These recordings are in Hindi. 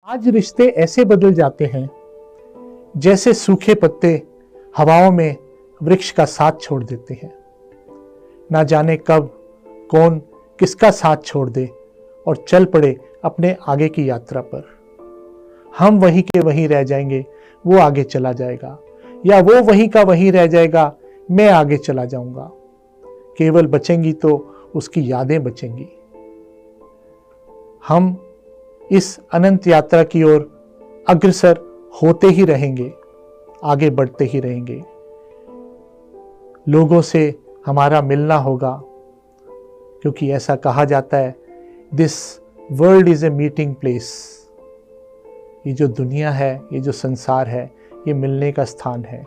आज रिश्ते ऐसे बदल जाते हैं जैसे सूखे पत्ते हवाओं में वृक्ष का साथ छोड़ देते हैं। ना जाने कब कौन किसका साथ छोड़ दे और चल पड़े अपने आगे की यात्रा पर। हम वहीं के वहीं रह जाएंगे, वो आगे चला जाएगा, या वो वहीं का वहीं रह जाएगा, मैं आगे चला जाऊंगा। केवल बचेंगी तो उसकी यादें बचेंगी। हम इस अनंत यात्रा की ओर अग्रसर होते ही रहेंगे, आगे बढ़ते ही रहेंगे। लोगों से हमारा मिलना होगा, क्योंकि ऐसा कहा जाता है, this world is a meeting place. ये जो दुनिया है, ये जो संसार है, ये मिलने का स्थान है।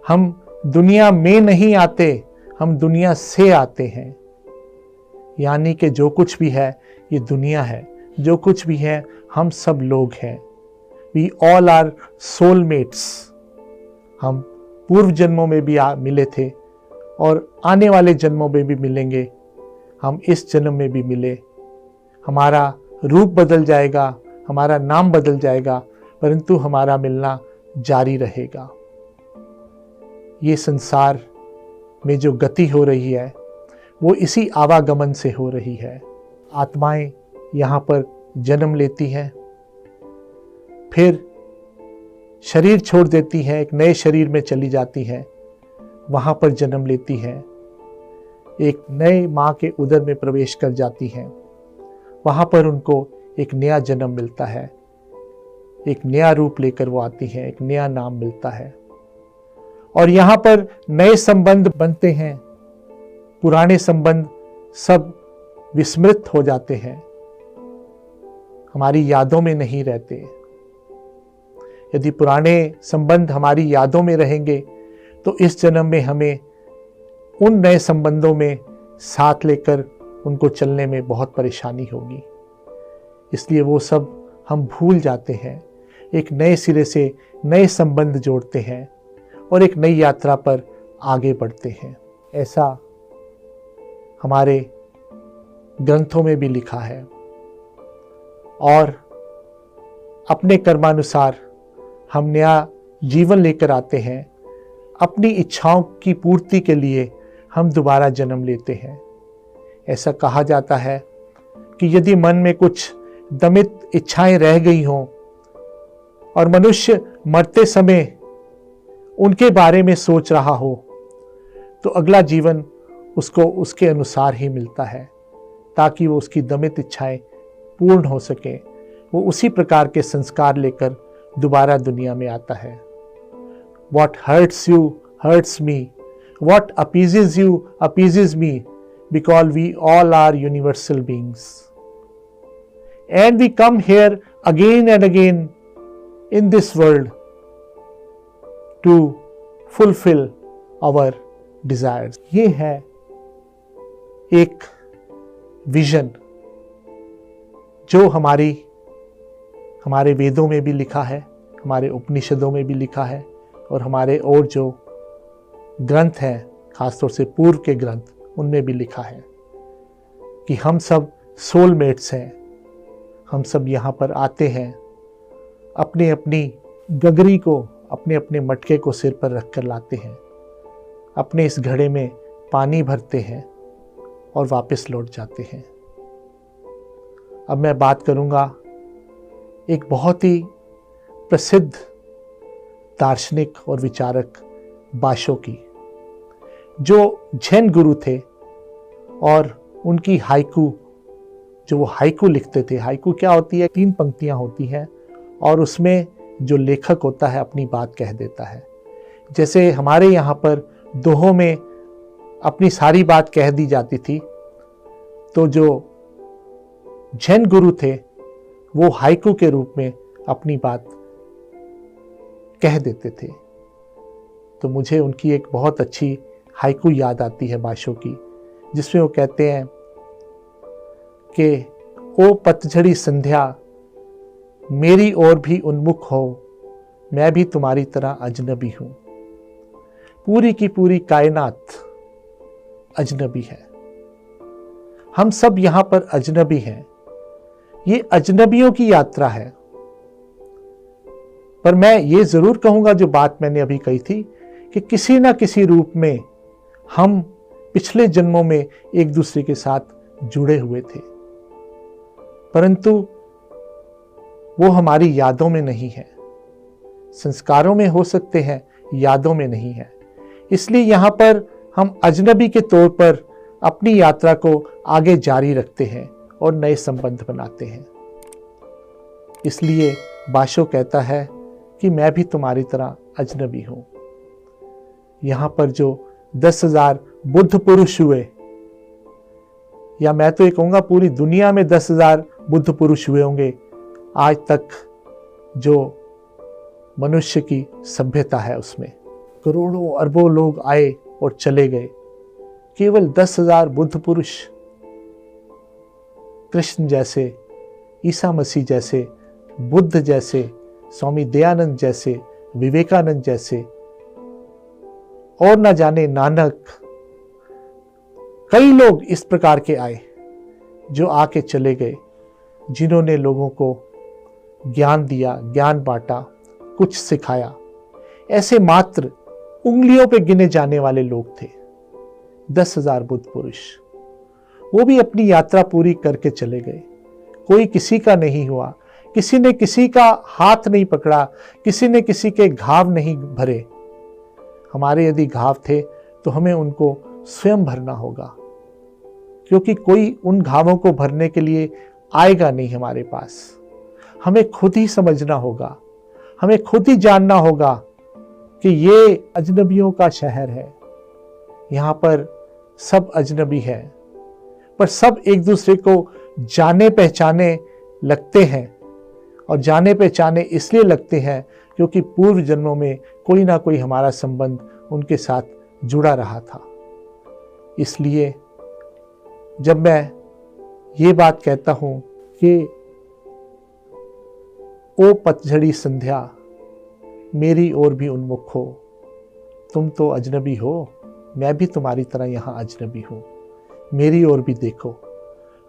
हम दुनिया में नहीं आते, हम दुनिया से आते हैं। यानी कि जो कुछ भी है ये दुनिया है, जो कुछ भी है हम सब लोग हैं। We all are soulmates. हम पूर्व जन्मों में भी मिले थे और आने वाले जन्मों में भी मिलेंगे। हम इस जन्म में भी मिले। हमारा रूप बदल जाएगा, हमारा नाम बदल जाएगा, परंतु हमारा मिलना जारी रहेगा। ये संसार में जो गति हो रही है वो इसी आवागमन से हो रही है। आत्माएं यहाँ पर जन्म लेती हैं, फिर शरीर छोड़ देती हैं, एक नए शरीर में चली जाती हैं, वहाँ पर जन्म लेती हैं, एक नए माँ के उदर में प्रवेश कर जाती हैं। वहाँ पर उनको एक नया जन्म मिलता है, एक नया रूप लेकर वो आती हैं, एक नया नाम मिलता है और यहाँ पर नए संबंध बनते हैं। पुराने संबंध सब विस्मृत हो जाते हैं, हमारी यादों में नहीं रहते। यदि पुराने संबंध हमारी यादों में रहेंगे तो इस जन्म में हमें उन नए संबंधों में साथ लेकर उनको चलने में बहुत परेशानी होगी। इसलिए वो सब हम भूल जाते हैं, एक नए सिरे से नए संबंध जोड़ते हैं और एक नई यात्रा पर आगे बढ़ते हैं। ऐसा हमारे ग्रंथों में भी लिखा है और अपने कर्मानुसार हम नया जीवन लेकर आते हैं। अपनी इच्छाओं की पूर्ति के लिए हम दोबारा जन्म लेते हैं। ऐसा कहा जाता है कि यदि मन में कुछ दमित इच्छाएं रह गई हों और मनुष्य मरते समय उनके बारे में सोच रहा हो तो अगला जीवन उसको उसके अनुसार ही मिलता है, ताकि वो उसकी दमित इच्छाएं पूर्ण हो सके। वो उसी प्रकार के संस्कार लेकर दोबारा दुनिया में आता है। What hurts you hurts me, what appeases you appeases me, because we all are universal beings. And we come here again and again in this world to fulfill our desires. ये है एक विजन जो हमारे वेदों में भी लिखा है, हमारे उपनिषदों में भी लिखा है और हमारे और जो ग्रंथ हैं, खासतौर से पूर्व के ग्रंथ, उनमें भी लिखा है कि हम सब सोलमेट्स हैं। हम सब यहाँ पर आते हैं, अपनी अपनी गगरी को, अपने अपने मटके को सिर पर रख कर लाते हैं, अपने इस घड़े में पानी भरते हैं और वापस लौट जाते हैं। अब मैं बात करूँगा एक बहुत ही प्रसिद्ध दार्शनिक और विचारक बाशो की, जो जैन गुरु थे और उनकी हाइकू, जो वो हाइकू लिखते थे। हाइकू क्या होती है? 3 पंक्तियां होती हैं और उसमें जो लेखक होता है अपनी बात कह देता है। जैसे हमारे यहाँ पर दोहों में अपनी सारी बात कह दी जाती थी, तो जो जैन गुरु थे वो हाइकू के रूप में अपनी बात कह देते थे। तो मुझे उनकी एक बहुत अच्छी हाइकू याद आती है बाशो की, जिसमें वो कहते हैं कि ओ पतझड़ी संध्या मेरी ओर भी उन्मुख हो, मैं भी तुम्हारी तरह अजनबी हूं। पूरी की पूरी कायनात अजनबी है, हम सब यहां पर अजनबी हैं। ये अजनबियों की यात्रा है। पर मैं ये ज़रूर कहूँगा जो बात मैंने अभी कही थी कि किसी ना किसी रूप में हम पिछले जन्मों में एक दूसरे के साथ जुड़े हुए थे, परंतु वो हमारी यादों में नहीं है। संस्कारों में हो सकते हैं, यादों में नहीं है। इसलिए यहाँ पर हम अजनबी के तौर पर अपनी यात्रा को आगे जारी रखते हैं और नए संबंध बनाते हैं। इसलिए बाशो कहता है कि मैं भी तुम्हारी तरह अजनबी हूँ। यहाँ पर जो 10,000 बुद्ध पुरुष हुए, या मैं तो ये कहूँगा पूरी दुनिया में 10,000 बुद्ध पुरुष हुए होंगे, आज तक जो मनुष्य की सभ्यता है उसमें करोड़ों अरबों लोग आए और चले गए, केवल 10,000 बुद्ध पुरुष, कृष्ण जैसे, ईसा मसीह जैसे, बुद्ध जैसे, स्वामी दयानंद जैसे, विवेकानंद जैसे, और न जाने नानक, कई लोग इस प्रकार के आए जो आके चले गए, जिन्होंने लोगों को ज्ञान दिया, ज्ञान बांटा, कुछ सिखाया। ऐसे मात्र उंगलियों पे गिने जाने वाले लोग थे 10,000 बुद्ध पुरुष। वो भी अपनी यात्रा पूरी करके चले गए। कोई किसी का नहीं हुआ, किसी ने किसी का हाथ नहीं पकड़ा, किसी ने किसी के घाव नहीं भरे। हमारे यदि घाव थे तो हमें उनको स्वयं भरना होगा, क्योंकि कोई उन घावों को भरने के लिए आएगा नहीं हमारे पास। हमें खुद ही समझना होगा, हमें खुद ही जानना होगा कि ये अजनबियों का शहर है। यहाँ पर सब अजनबी है, पर सब एक दूसरे को जाने पहचाने लगते हैं, और जाने पहचाने इसलिए लगते हैं क्योंकि पूर्व जन्मों में कोई ना कोई हमारा संबंध उनके साथ जुड़ा रहा था। इसलिए जब मैं ये बात कहता हूँ कि ओ पतझड़ी संध्या मेरी ओर भी उन्मुख हो, तुम तो अजनबी हो, मैं भी तुम्हारी तरह यहाँ अजनबी हूँ, मेरी ओर भी देखो।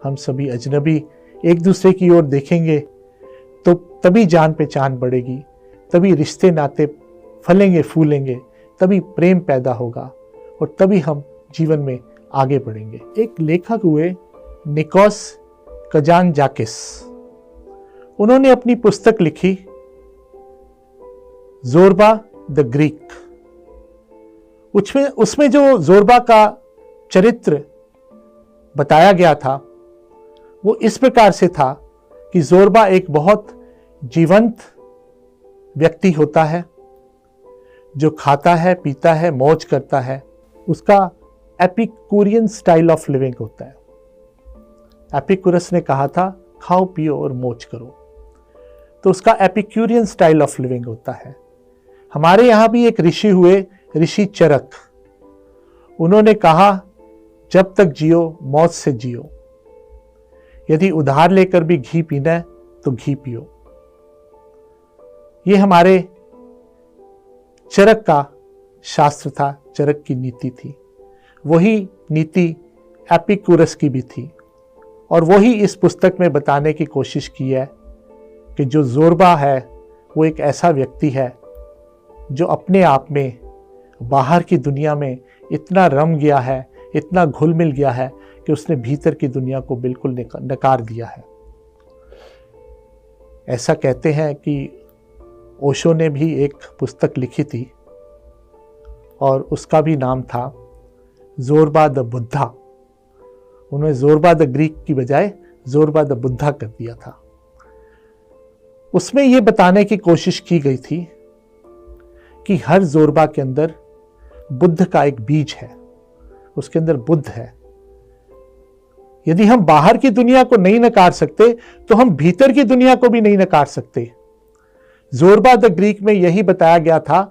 हम सभी अजनबी एक दूसरे की ओर देखेंगे तो तभी जान पहचान बढ़ेगी, तभी रिश्ते नाते फलेंगे फूलेंगे, तभी प्रेम पैदा होगा, और तभी हम जीवन में आगे बढ़ेंगे। एक लेखक हुए निकोस कजानजाकिस, उन्होंने अपनी पुस्तक लिखी जोरबा द ग्रीक। उसमें जो जोरबा का चरित्र बताया गया था वो इस प्रकार से था कि जोरबा एक बहुत जीवंत व्यक्ति होता है, जो खाता है, पीता है, मौज करता है। उसका एपिक्यूरियन स्टाइल ऑफ लिविंग होता है। एपिकुरस ने कहा था खाओ पियो और मौज करो, तो उसका एपिक्यूरियन स्टाइल ऑफ लिविंग होता है। हमारे यहाँ भी एक ऋषि हुए, ऋषि चरक। उन्होंने कहा जब तक जियो मौज से जियो, यदि उधार लेकर भी घी पीना है तो घी पियो। ये हमारे चरक का शास्त्र था, चरक की नीति थी। वही नीति एपिकुरस की भी थी, और वही इस पुस्तक में बताने की कोशिश की है कि जो जोरबा है वो एक ऐसा व्यक्ति है जो अपने आप में बाहर की दुनिया में इतना रम गया है, इतना घुल मिल गया है कि उसने भीतर की दुनिया को बिल्कुल नकार दिया है। ऐसा कहते हैं कि ओशो ने भी एक पुस्तक लिखी थी और उसका भी नाम था जोरबा द बुद्धा। उन्होंने जोरबा द ग्रीक की बजाय जोरबा द बुद्धा कर दिया था। उसमें यह बताने की कोशिश की गई थी कि हर जोरबा के अंदर बुद्ध का एक बीज है, उसके अंदर बुद्ध है। यदि हम बाहर की दुनिया को नहीं नकार सकते तो हम भीतर की दुनिया को भी नहीं नकार सकते। जोरबा द ग्रीक में यही बताया गया था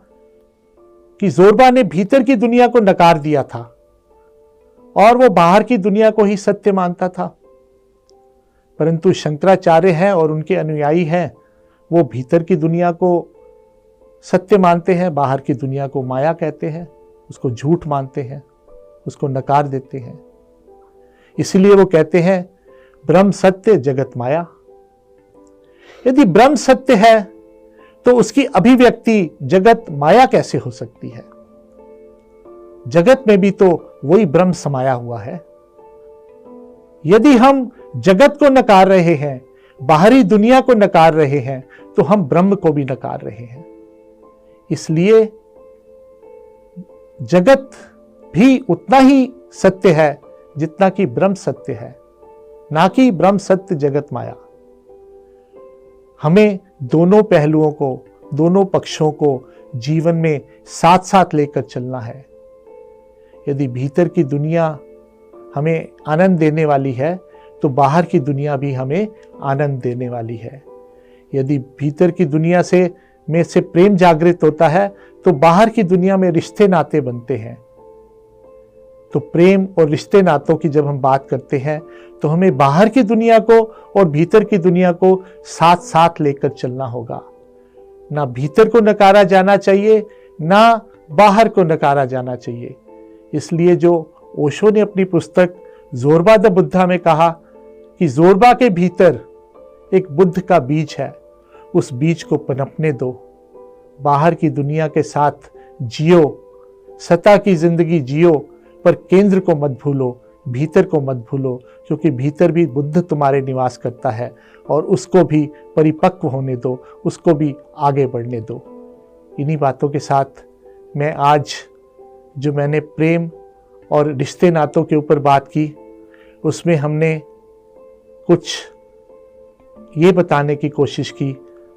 कि जोरबा ने भीतर की दुनिया को नकार दिया था और वो बाहर की दुनिया को ही सत्य मानता था। परंतु शंकराचार्य हैं और उनके अनुयायी हैं, वो भीतर की दुनिया को सत्य मानते हैं, बाहर की दुनिया को माया कहते हैं, उसको झूठ मानते हैं, उसको नकार देते हैं। इसीलिए वो कहते हैं ब्रह्म सत्य जगत माया। यदि ब्रह्म सत्य है तो उसकी अभिव्यक्ति जगत माया कैसे हो सकती है? जगत में भी तो वही ब्रह्म समाया हुआ है। यदि हम जगत को नकार रहे हैं, बाहरी दुनिया को नकार रहे हैं, तो हम ब्रह्म को भी नकार रहे हैं। इसलिए जगत भी उतना ही सत्य है जितना कि ब्रह्म सत्य है, ना कि ब्रह्म सत्य जगत माया। हमें दोनों पहलुओं को, दोनों पक्षों को जीवन में साथ साथ लेकर चलना है। यदि भीतर की दुनिया हमें आनंद देने वाली है, तो बाहर की दुनिया भी हमें आनंद देने वाली है। यदि भीतर की दुनिया में से प्रेम जागृत होता है, तो बाहर की दुनिया में रिश्ते नाते बनते हैं। तो प्रेम और रिश्ते नातों की जब हम बात करते हैं, तो हमें बाहर की दुनिया को और भीतर की दुनिया को साथ साथ लेकर चलना होगा। ना भीतर को नकारा जाना चाहिए, ना बाहर को नकारा जाना चाहिए। इसलिए जो ओशो ने अपनी पुस्तक जोरबा द बुद्धा में कहा कि जोरबा के भीतर एक बुद्ध का बीज है, उस बीज को पनपने दो, बाहर की दुनिया के साथ जियो, सतह की जिंदगी जियो, पर केंद्र को मत भूलो, भीतर को मत भूलो, क्योंकि भीतर भी बुद्ध तुम्हारे निवास करता है और उसको भी परिपक्व होने दो, उसको भी आगे बढ़ने दो। इन्हीं बातों के साथ मैं आज जो मैंने प्रेम और रिश्ते नातों के ऊपर बात की, उसमें हमने कुछ ये बताने की कोशिश की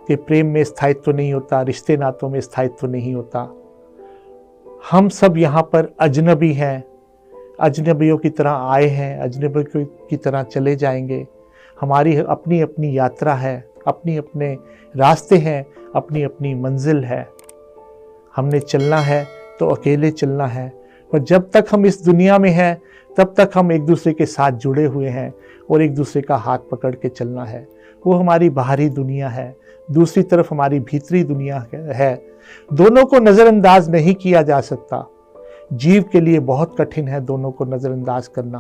कि प्रेम में स्थायित्व नहीं होता, रिश्ते नातों में स्थायित्व नहीं होता। हम सब यहाँ पर अजनबी हैं, अजनबियों की तरह आए हैं, अजनबियों की तरह चले जाएंगे। हमारी अपनी अपनी यात्रा है, अपनी अपने रास्ते हैं, अपनी अपनी मंजिल है। हमने चलना है तो अकेले चलना है, पर जब तक हम इस दुनिया में हैं, तब तक हम एक दूसरे के साथ जुड़े हुए हैं और एक दूसरे का हाथ पकड़ के चलना है। वो हमारी बाहरी दुनिया है, दूसरी तरफ हमारी भीतरी दुनिया है। दोनों को नज़रअंदाज नहीं किया जा सकता। जीव के लिए बहुत कठिन है दोनों को नज़रअंदाज करना।